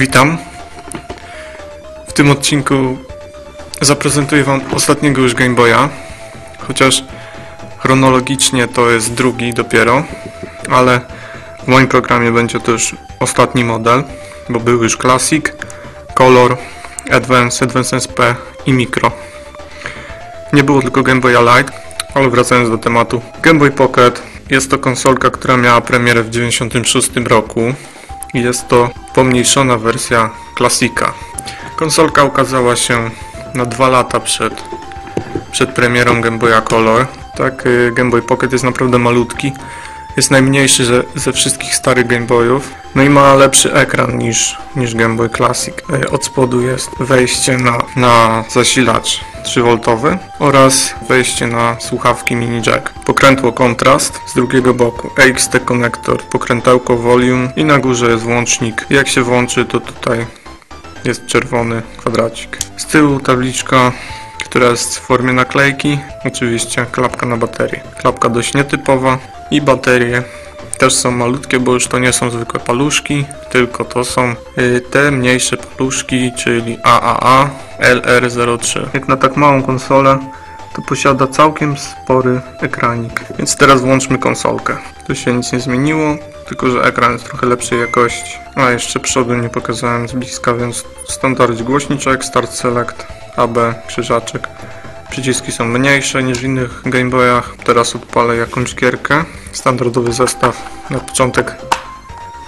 Witam. W tym odcinku zaprezentuję Wam ostatniego już Game Boya, chociaż chronologicznie to jest drugi dopiero, ale w moim programie będzie to już ostatni model, bo był już Classic, Color, Advance, Advance SP i Micro. Nie było tylko Game Boya Light, ale wracając do tematu. Game Boy Pocket jest to konsolka, która miała premierę w 1996 roku. Jest to pomniejszona wersja Classica. Konsolka ukazała się na 2 lata przed premierą Game Boya Color. Tak, Game Boy Pocket jest naprawdę malutki. Jest najmniejszy ze wszystkich starych Game Boyów. No i ma lepszy ekran niż Game Boy Classic. Od spodu jest wejście na zasilacz 3V oraz wejście na słuchawki mini jack. Pokrętło kontrast, z drugiego boku EXT konektor, pokrętełko volume i na górze jest włącznik. Jak się włączy, to tutaj jest czerwony kwadracik. Z tyłu tabliczka, która jest w formie naklejki. Oczywiście klapka na baterię. Klapka dość nietypowa i baterie też są malutkie, bo już to nie są zwykłe paluszki, tylko to są te mniejsze paluszki, czyli AAA LR03. Jak na tak małą konsolę, to posiada całkiem spory ekranik. Więc teraz włączmy konsolkę. Tu się nic nie zmieniło, tylko że ekran jest trochę lepszej jakości. A jeszcze przodu nie pokazałem z bliska, więc w standardzie głośniczek, Start Select, AB, krzyżaczek. Przyciski są mniejsze niż w innych Game Boyach. Teraz odpalę jakąś gierkę. Standardowy zestaw. Na początek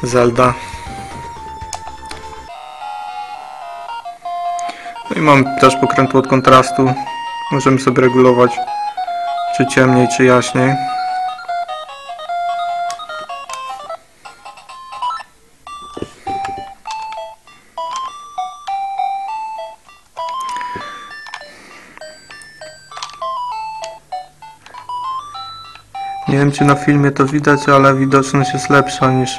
Zelda. No i mam też pokrętło od kontrastu. Możemy sobie regulować, czy ciemniej, czy jaśniej. Nie wiem, czy na filmie to widać, ale widoczność jest lepsza niż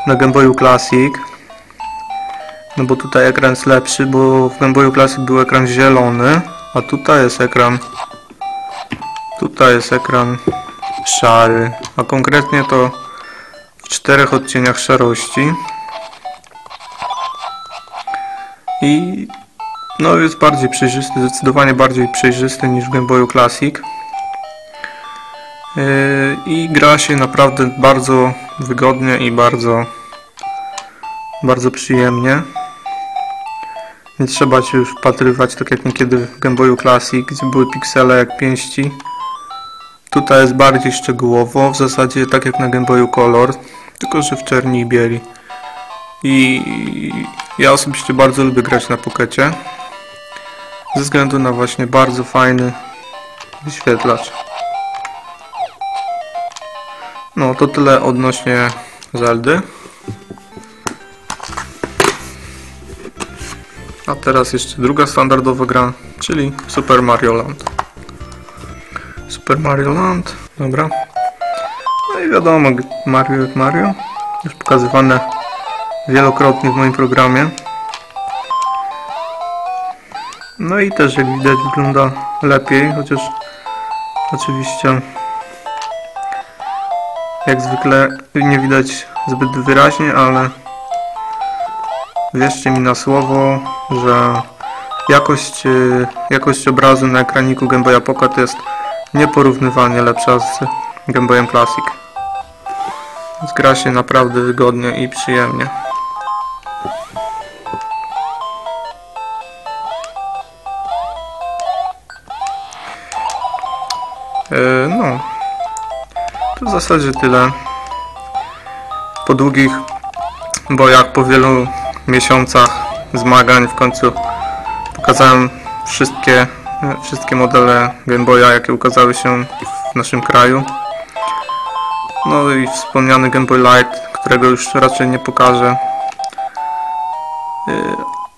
na Game Boyu Classic. No bo tutaj ekran jest lepszy, bo w Game Boyu Classic był ekran zielony, a tutaj jest ekran szary, a konkretnie to w 4 odcieniach szarości. I no jest bardziej przejrzysty, zdecydowanie bardziej przejrzysty niż w Game Boyu Classic. I gra się naprawdę bardzo wygodnie i bardzo przyjemnie. Nie trzeba się już wpatrywać tak jak niekiedy w Game Boyu Classic, gdzie były piksele jak pięści. Tutaj jest bardziej szczegółowo, w zasadzie tak jak na Game Boyu Color, tylko że w czerni i bieli. I ja osobiście bardzo lubię grać na Pockecie, ze względu na właśnie bardzo fajny wyświetlacz. No to tyle odnośnie Zeldy. A teraz jeszcze druga standardowa gra, czyli Super Mario Land. Super Mario Land, dobra. No i wiadomo, Mario jak Mario. Już pokazywane wielokrotnie w moim programie. No i też jak widać wygląda lepiej, chociaż oczywiście jak zwykle nie widać zbyt wyraźnie, ale wierzcie mi na słowo, że jakość obrazu na ekraniku Game Boya Pocket jest nieporównywalnie lepsza z Game Boyem Classic. Więc gra się naprawdę wygodnie i przyjemnie. No, to w zasadzie tyle. Po długich bojach, po wielu miesiącach zmagań w końcu pokazałem wszystkie modele Game Boya, jakie ukazały się w naszym kraju. No i wspomniany Game Boy Light, którego już raczej nie pokażę.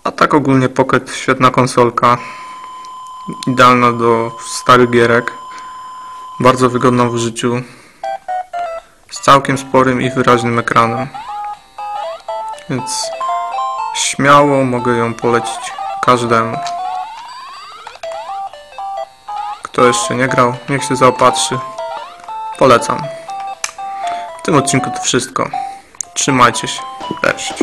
A tak ogólnie Pocket świetna konsolka, idealna do starych gierek, bardzo wygodna w użyciu, z całkiem sporym i wyraźnym ekranem. Więc śmiało mogę ją polecić każdemu. Kto jeszcze nie grał, niech się zaopatrzy. Polecam. W tym odcinku to wszystko. Trzymajcie się. Cześć.